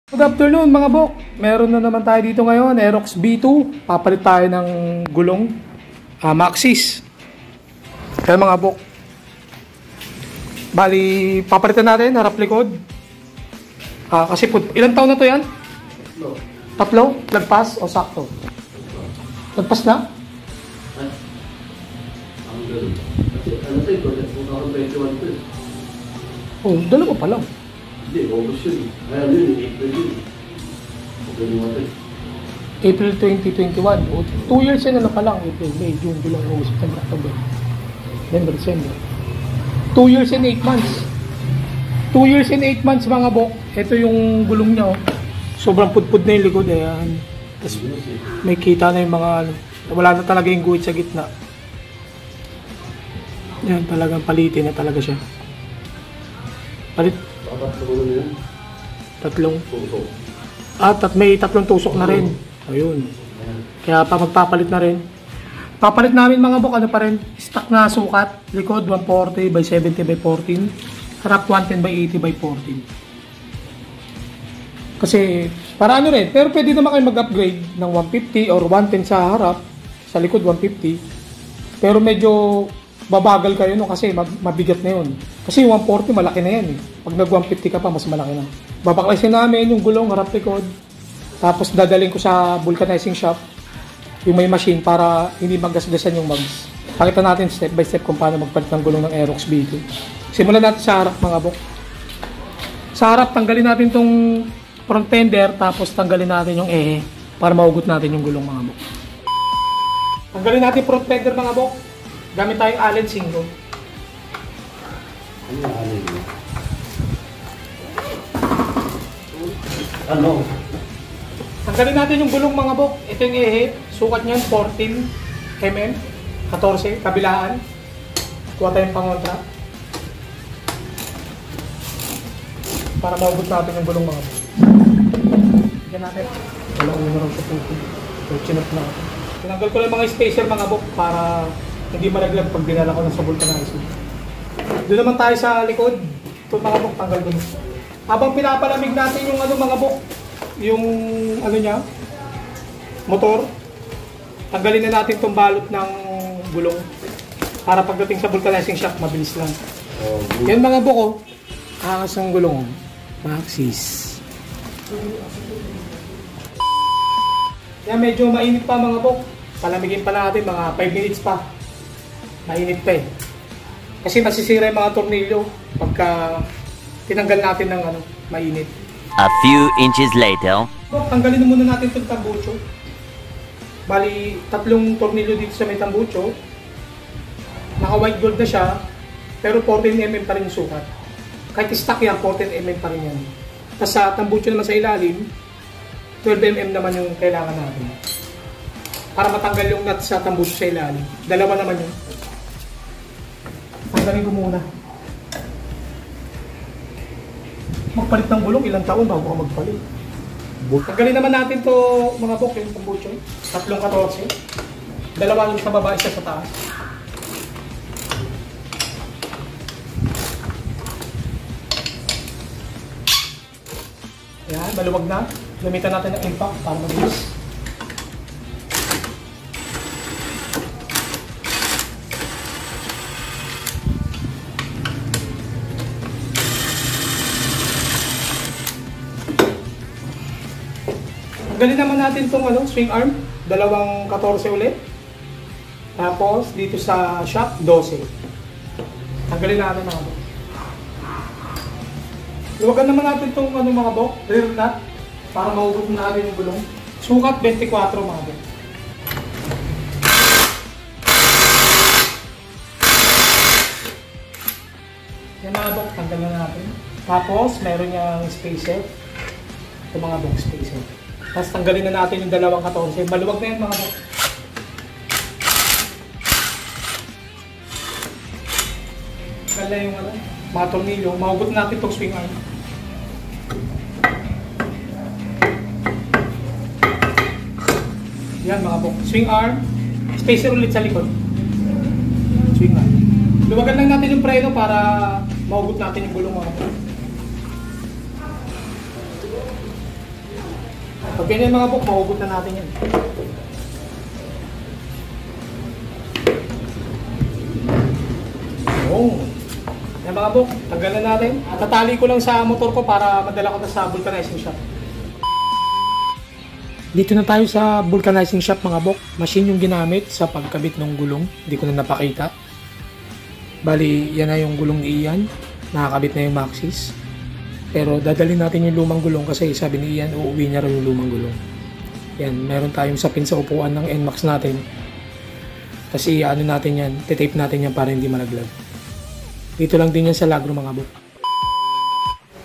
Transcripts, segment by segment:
Good afternoon mga bok. Meron na naman tayo dito ngayon, Aerox B2. Papalit tayo ng gulong Maxxis. Kaya mga bok, bali papalitan natin harap likod. Kasi ilang taon na to yan? Tatlo? Lagpas o sakto? Lagpas na? Oh, dalawa pa lang. Hindi, August yun. Ayaw yun, April yun. April 2021. 2 years na pa lang. April, May, June, July, August, September, October, November, December. 2 years and 8 months. 2 years and 8 months mga bok. Ito yung gulong niya. Oh. Sobrang pudpud na yung likod. Ayan. Tapos may kita na yung mga wala na talaga yung guhit sa gitna. Yan, talagang palitin na talaga siya. Palit. Tatlong tusok. May tatlong tusok na rin. Ayun. Kaya pa magpapalit na rin. Papalit namin mga bok, ano pa rin, stock na sukat. Likod 140 by 70 by 14. Harap 110 by 80 by 14. Kasi para ano rin, pero pwede naman kayo mag-upgrade ng 150 or 110 sa harap, sa likod 150. Pero medyo babagal kayo no kasi mabigat na yun. Kasi yung 140 malaki na yan eh. Pag nag 150 ka pa mas malaki na. Babaklasin namin yung gulong harap likod. Tapos dadaling ko sa vulcanizing shop yung may machine para hindi maggasgasan yung mags. Pakita natin step by step kung paano magpalit ng gulong ng Aerox B2. Simulan natin sa harap mga bok. Sa harap tanggalin natin tong front fender tapos tanggalin natin yung para mahugot natin yung gulong mga bok. Tanggalin natin front fender mga bok. Gamit tayong Allen Singo. Ano yung alin mo? Ano? Tanggalin natin yung gulong mga bok. Ito yung sukat niyan 14 mm, 14, kabilaan. Kuha tayong pangontra. Para mahugot natin yung gulong mga bok. Yan natin. Walang umarang sa puto. So, chinap na natin. Tinanggal ko lang mga spacer mga bok para hindi malaglag pag dinala ko na sa vulcanizer. Doon naman tayo sa likod. Ito mga bok, tanggal ko. Habang pinapalamig natin yung mga bok, yung niya, motor, tanggalin na natin itong balot ng gulong para pagdating sa vulcanizing shop, mabilis lang. Yan mga bok, oh. Angas ng gulong. Maxxis. Yan, medyo mainit pa mga bok. Palamigin pa natin, mga 5 minutes pa. Mainit pa eh. Kasi masisira yung mga tornilyo pagka tinanggal natin ng mainit. A few inches later. Tanggalin na muna natin itong tambucho. Bali, 3 tornilyo dito sa may tambucho. Naka white gold na siya, pero 14mm pa rin yung sukat. Kahit stock yan, 14mm pa rin yan. Tapos sa tambucho naman sa ilalim, 12mm naman yung kailangan natin. Para matanggal yung nut sa tambucho sa ilalim. Dalawa naman yun. Tanggalin ko muna. Magpalit ng gulong, ilang taon bago ka magpalit. Tanggalin naman natin to mga bok, yung tambucho. 314. Dalawa yung sa baba, isa sa taas. Ayan, maluwag na. Gamitan natin ng impact para mabilis. Tanggalin naman natin itong swing arm, dalawang 14 ulit. Tapos dito sa shop, 12. Tanggalin natin mga bok. Luwagan naman natin itong mga bok, rear nut, para mahugot natin yung gulong. Sukat 24 mga bok. Yan mga bok, tanggal na natin. Tapos meron yung spacer. Ito mga bok, spacer. Tapos tanggalin na natin yung dalawang 14. Maluwag na yan mga bok. Tanggal na yung mga tornilyo. Mahugot natin itong swing arm. Yan mga bok. Swing arm. Spacer ulit sa likod. Swing arm. Luwagan lang natin yung preno para mahugot natin yung gulong mga bok. Pag ganyan mga bok, mahugot na natin yan. Oo. Yan mga bok, tanggalan natin. At tatali ko lang sa motor ko para madala ko na sa vulcanizing shop. Dito na tayo sa vulcanizing shop mga bok. Machine yung ginamit sa pagkabit ng gulong. Hindi ko na napakita. Bali, yan na yung gulong ni Ian. Nakakabit na yung Maxxis. Pero dadalhin natin yung lumang gulong kasi sabi ni Ian, uuwi niya raw yung lumang gulong. Yan, meron tayong sapin sa upuan ng NMAX natin. Kasi ano natin yan, titape natin yan para hindi malaglag. Dito lang din yan sa Lagro mga bok.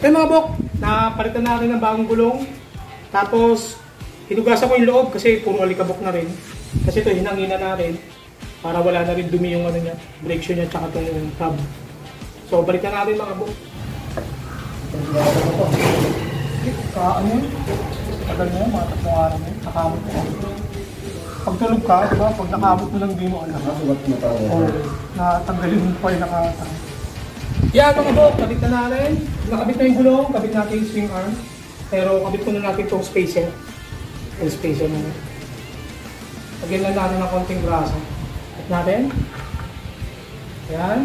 Okay mga bok, napalitan natin ng bagong gulong. Tapos, hinugasan ko yung loob kasi puro alikabok na rin. Kasi ito, hinangina natin para wala na rin dumi yung ano niya, brake shoe niya tsaka itong hub. So, balikan natin mga bok. Ano yun? Tagal mo, mga 3 araw mo, nakamot mo. Pag tulog ka, diba? Pag nakamot mo lang, di mo alam. Oo, natanggalin mo pa yung nakatang. Yan mga bok, kabit na natin. Nakabit na yung gulong, kabit natin yung swing arm. Pero kabit ko na natin itong spacer. Yung spacer na. Lagyan lang natin ng konting braso. Kabit natin. Yan.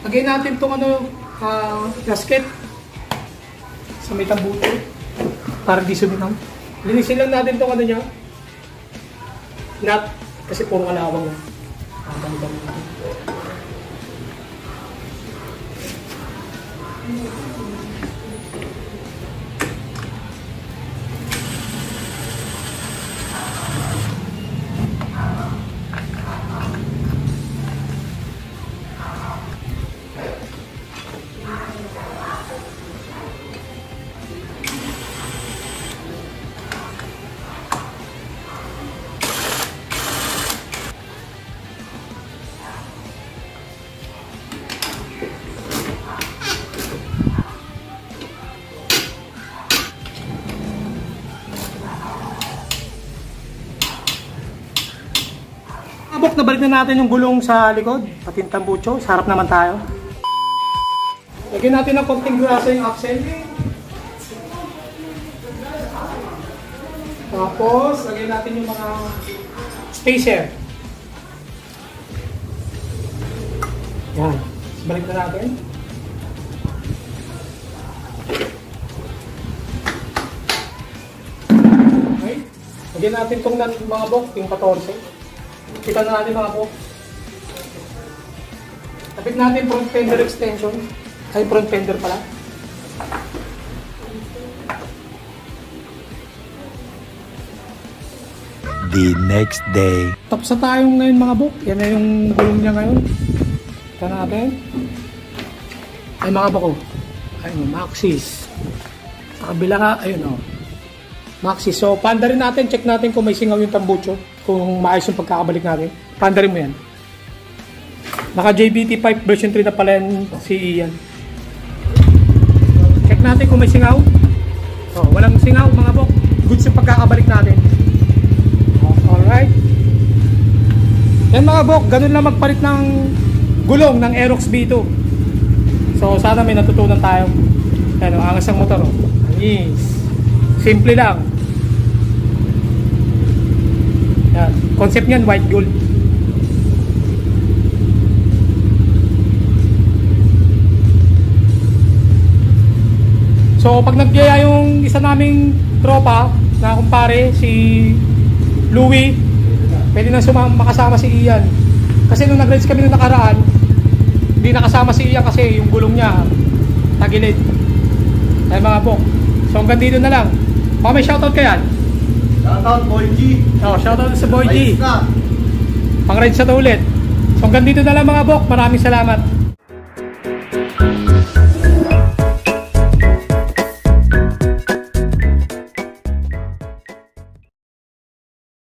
Lagyan natin itong gasket sa may tambuto para di sumitaw. Linisin lang natin itong niya, nut, kasi puro kalawang na. Bok, nabalik na natin yung gulong sa likod, pati yung tambucho, sa harap naman tayo. Lagyan natin ng konting grasa yung axle. Tapos, lagyan natin yung mga spacer. Yan, balik na natin. Okay, lagyan natin itong mga bok, yung 14. Kita na natin mga bok. Tapit natin front fender extension. Ay, front fender pala. The next day. Tapos na tayo ngayon mga bok. Yan na yung gulong niya ngayon. Kita natin. Ay mga bok. Ayun, Maxxis. Sa kabila ka, ayun o. Maxxis. So, panda rin natin. Check natin kung may singaw yung tambucho. Kung maayos yung pagkakabalik natin. Panda rin mo yan. Naka JBT5 version 3 na pala yan si Ian. Check natin kung may singaw. Oh, walang singaw mga bok. Good yung pagkakabalik natin. Alright. Yan mga bok. Ganun lang magpalit ng gulong ng Aerox B2. So sana may natutunan tayo. Ano, angas ang motor. Yes. Simple lang. Yan. Concept niyan, white gold. So pag nagyaya yung isa naming tropa na kumpare, si Louie, pwede na makasama si Ian. Kasi nung nag-rides kami nung nakaraan, hindi nakasama si Ian kasi yung gulong niya tagilid. Ay mga bok. So hanggang dito na lang. Baka may shoutout ka yan? Shoutout, Boy G. Oh, shoutout sa Boy G. Ayos na. Pang-ride sa ulit. So hanggang dito na lang mga bok. Maraming salamat.